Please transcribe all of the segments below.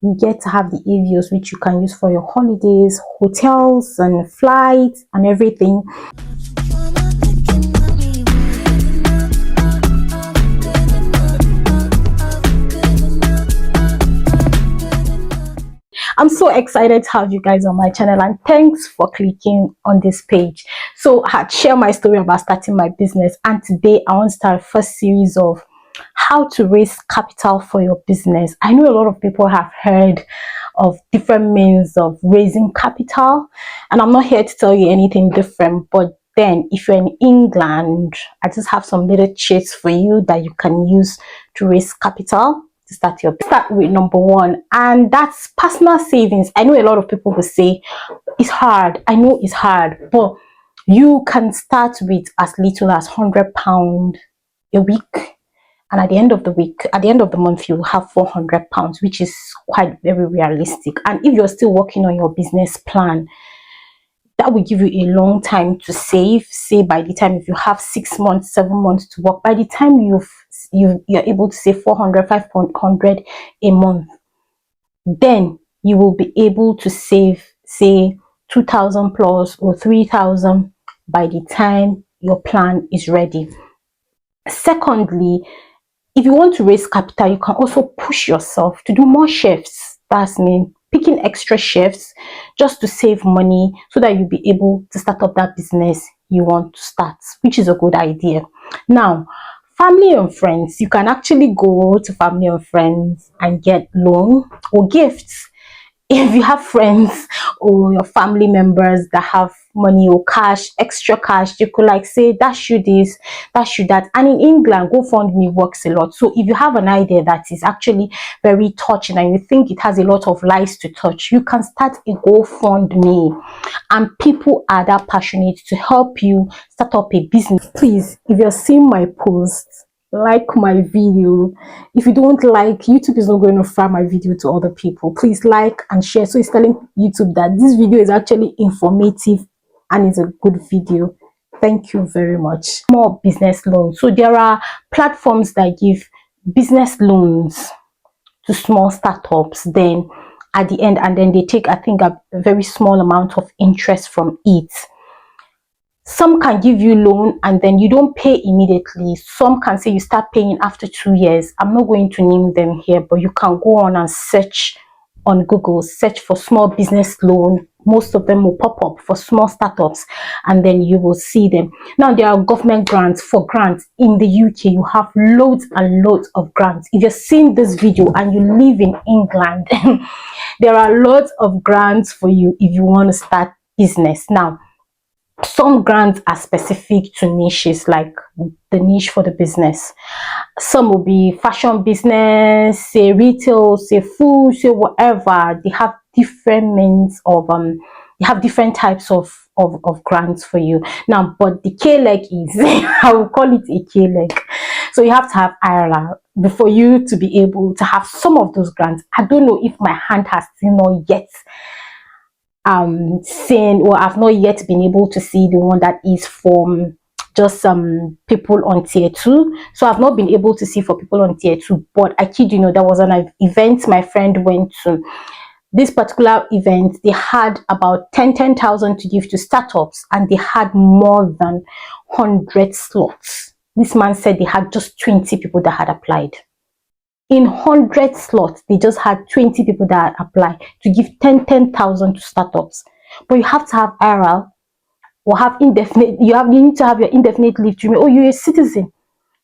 You get to have the avios, which you can use for your holidays, hotels and flights and everything. I'm so excited to have you guys on my channel, and thanks for clicking on this page. So I had shared my story about starting my business, and today I want to start a first series of how to raise capital for your business. I know a lot of people have heard of different means of raising capital, and I'm not here to tell you anything different, but then if you're in England, I just have some little cheats for you that you can use to raise capital to start with number one, and that's personal savings. I know a lot of people will say it's hard. I know it's hard, but you can start with as little as £100 a week, and at the end of the week, at the end of the month, you have £400, which is quite very realistic. And if you're still working on your business plan, that will give you a long time to save. Say by the time, if you have 6 months, 7 months to work, by the time you're able to save 400, 500 a month, then you will be able to save, say, 2,000 plus or 3,000 by the time your plan is ready. Secondly, if you want to raise capital, you can also push yourself to do more shifts. That's mean picking extra shifts just to save money so that you'll be able to start up that business you want to start, which is a good idea. Now, family and friends, you can actually go to family and friends and get loan or gifts. If you have friends or your family members that have money or cash, extra cash, you could like say, dash you this, dash you that. And in England, GoFundMe works a lot. So if you have an idea that is actually very touching and you think it has a lot of lives to touch, you can start a GoFundMe, and people are that passionate to help you start up a business. Please, if you're seeing my posts, like my video. If you don't like, YouTube is not going to refer my video to other people. Please like and share. So it's telling YouTube that this video is actually informative and it's a good video. Thank you very much. More business loans. So there are platforms that give business loans to small startups, then at the end, and then they take, I think, a very small amount of interest from it. Some can give you loan and then you don't pay immediately. Some can say you start paying after 2 years. I'm not going to name them here, but you can go on and search on Google, search for small business loan. Most of them will pop up for small startups, and then you will see them. Now, there are government grants. For grants in the UK, you have loads and loads of grants. If you're seeing this video and you live in England, there are lots of grants for you if you want to start business. Now, some grants are specific to niches, like the niche for the business. Some will be fashion business, say retail, say food, say whatever. They have different means of they have different types of grants for you. Now, but the K-leg is I will call it a K-leg. So you have to have IRL before you to be able to have some of those grants. I don't know if my hand has still not yet seen, or I've not yet been able to see the one that is from just some people on tier 2. So I've not been able to see for people on tier 2, but I kid you, there was an event my friend went to. This particular event, they had about 10,000 to give to startups, and they had more than 100 slots. This man said they had just 20 people that had applied. In 100 slots, they just had 20 people that apply to give 10,000 to startups. But you have to have IRL or have indefinite, you need to have your indefinite leave to remain, or you're a citizen.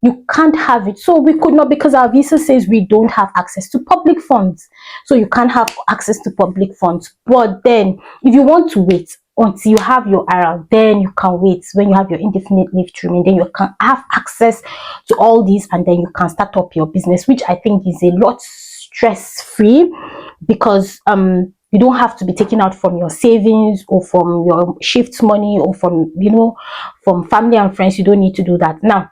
You can't have it. So we could not, because our visa says we don't have access to public funds. So you can't have access to public funds. But then if you want to wait until you have your IRL, then you can wait. When you have your indefinite leave to remain, then you can have access to all these, and then you can start up your business, which I think is a lot stress-free, because you don't have to be taken out from your savings or from your shift money or from, from family and friends. You don't need to do that. Now,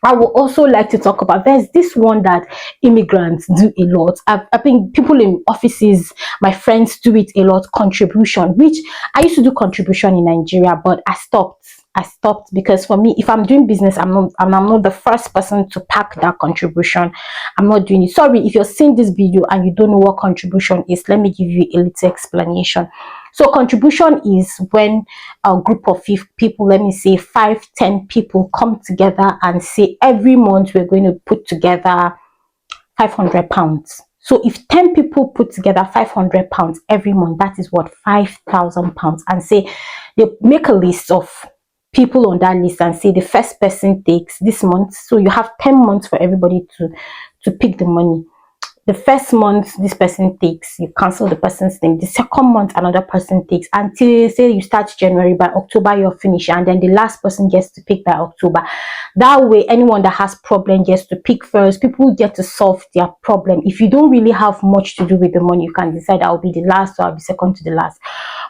I would also like to talk about, there's this one that immigrants do a lot. I think people in offices, my friends do it a lot, contribution, which I used to do contribution in Nigeria, but I stopped. I stopped, because for me, if I'm doing business, I'm not the first person to pack that contribution. I'm not doing it. Sorry if you're seeing this video and you don't know what contribution is. Let me give you a little explanation. So contribution is when a group of people, let me say 5-10 people, come together and say every month we're going to put together £500. So if 10 people put together £500 every month, that is what, £5,000. And say they make a list of people on that list and say the first person takes this month. So you have 10 months for everybody to pick the money. The first month this person takes, you cancel the person's name. The second month another person takes, until say you start January, by October you're finished, and then the last person gets to pick by October. That way anyone that has problem gets to pick first. People get to solve their problem. If you don't really have much to do with the money, you can decide I'll be the last or I'll be second to the last.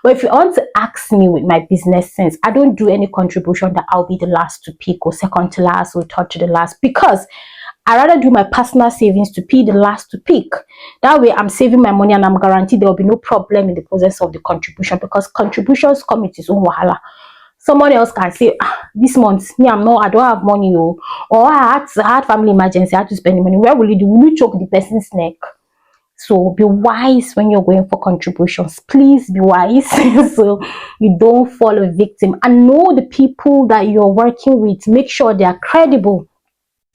But if you want to ask me with my business sense, I don't do any contribution that I'll be the last to pick or second to last or third to the last, because I rather do my personal savings to be the last to pick. That way I'm saving my money and I'm guaranteed there will be no problem in the process of the contribution, because contributions come with its own wahala. Someone else can say, this month me, I don't have money, or I had family emergency, I had to spend the money. Where will you do? Will you choke the person's neck? So be wise when you're going for contributions. Please be wise so you don't fall a victim, and know the people that you're working with. Make sure they are credible.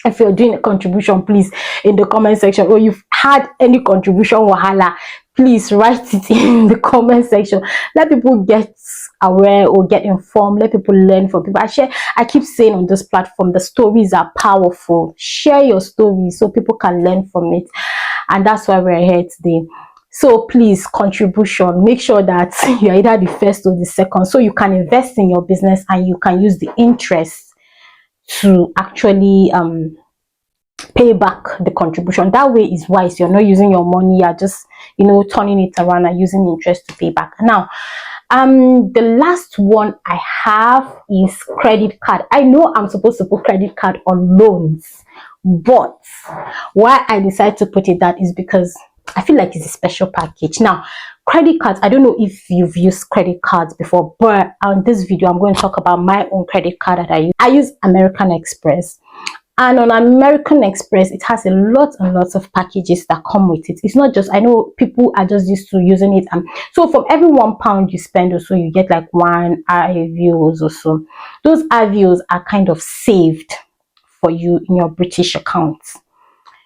If you're doing a contribution, please, in the comment section, or you've had any contribution wahala, please write it in the comment section. Let people get aware or get informed. Let people learn from people. I keep saying on this platform, the stories are powerful. Share your stories so people can learn from it, and that's why we're here today. So please, contribution, make sure that you're either the first or the second, so you can invest in your business and you can use the interest to actually pay back the contribution. That way is wise. You're not using your money, you're just, turning it around and using interest to pay back. Now the last one I have is credit card. I know I'm supposed to put credit card on loans, but why I decided to put it that is because I feel like it's a special package. Now, credit cards, I don't know if you've used credit cards before, but on this video I'm going to talk about my own credit card that I use. I use American Express, and on American Express it has a lot and lots of packages that come with it. It's not just, I know people are just used to using it, so from every £1 you spend or so, you get like 1 iViews or so. Those iViews are kind of saved for you in your British account,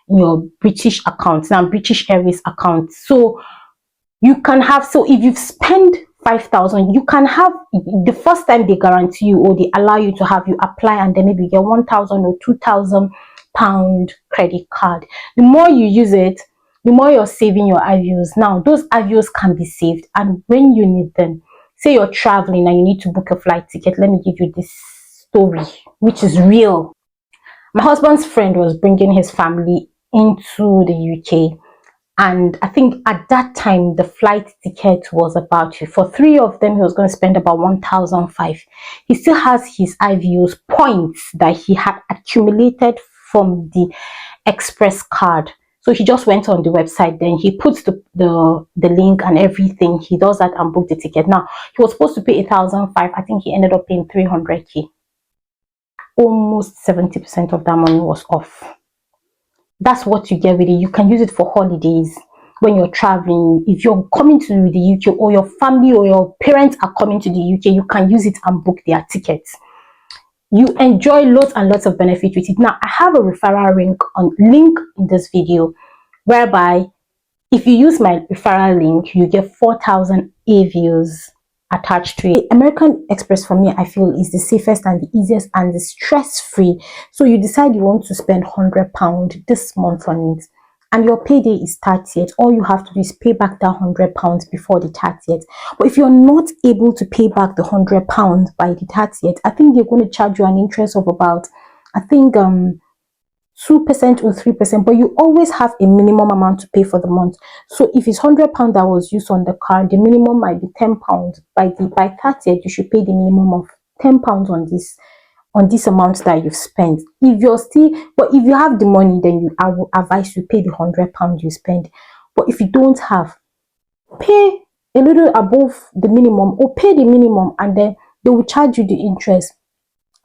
now British Airways account. So you can have, so if you've spent 5,000, you can have, the first time they guarantee you or they allow you to have, you apply and then maybe get 1,000 or 2,000 pound credit card. The more you use it, the more you're saving your iViews. Now those iViews can be saved, and when you need them, say you're traveling and you need to book a flight ticket. Let me give you this story, which is real. My husband's friend was bringing his family into the UK, and I think at that time the flight ticket was about, for 3 of them he was going to spend about 1,500. He still has his iViews points that he had accumulated from the express card. So he just went on the website, then he puts the link and everything. He does that and booked the ticket. Now he was supposed to pay 1,500. I think he ended up paying 300k. Almost 70% of that money was off. That's what you get with it. You can use it for holidays when you're traveling. If you're coming to the UK, or your family or your parents are coming to the UK, you can use it and book their tickets. You enjoy lots and lots of benefit with it. Now I have a referral link in this video, whereby if you use my referral link, you get 4,000 iViews attached to it. American Express, for me, I feel is the safest and the easiest and the stress-free. So you decide you want to spend £100 this month on it, and your payday is 30th. All you have to do is pay back that £100 before the 30th. But if you're not able to pay back the £100 by the 30th, I think they're going to charge you an interest of about, I think 2% or 3%, but you always have a minimum amount to pay for the month. So if it's £100 that was used on the card, the minimum might be £10. By 30th, you should pay the minimum of £10 on this amount that you've spent. If you're still, but if you have the money, then I will advise you pay the £100 you spend. But if you don't have, pay a little above the minimum, or pay the minimum, and then they will charge you the interest.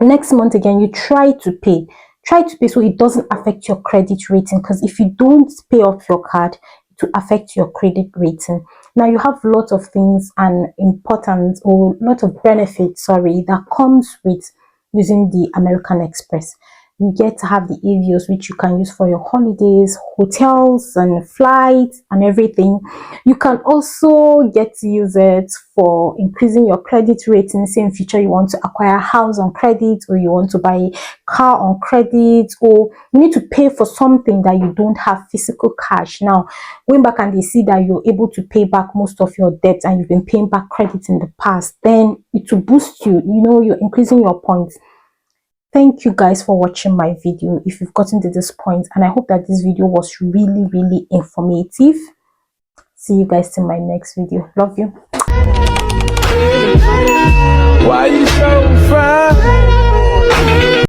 next month again, you try to pay. Try to pay so it doesn't affect your credit rating, because if you don't pay off your card, it will affect your credit rating. Now you have lots of things and importance, or lot of benefits, sorry, that comes with using the American Express. You get to have the avios, which you can use for your holidays, hotels and flights and everything. You can also get to use it for increasing your credit rating. Say in future you want to acquire a house on credit, or you want to buy a car on credit, or you need to pay for something that you don't have physical cash. Now going back and they see that you're able to pay back most of your debt and you've been paying back credit in the past, then it will boost you. You're increasing your points. Thank you guys for watching my video if you've gotten to this point, and I hope that this video was really informative. See you guys in my next video. Love you. Why you so fine?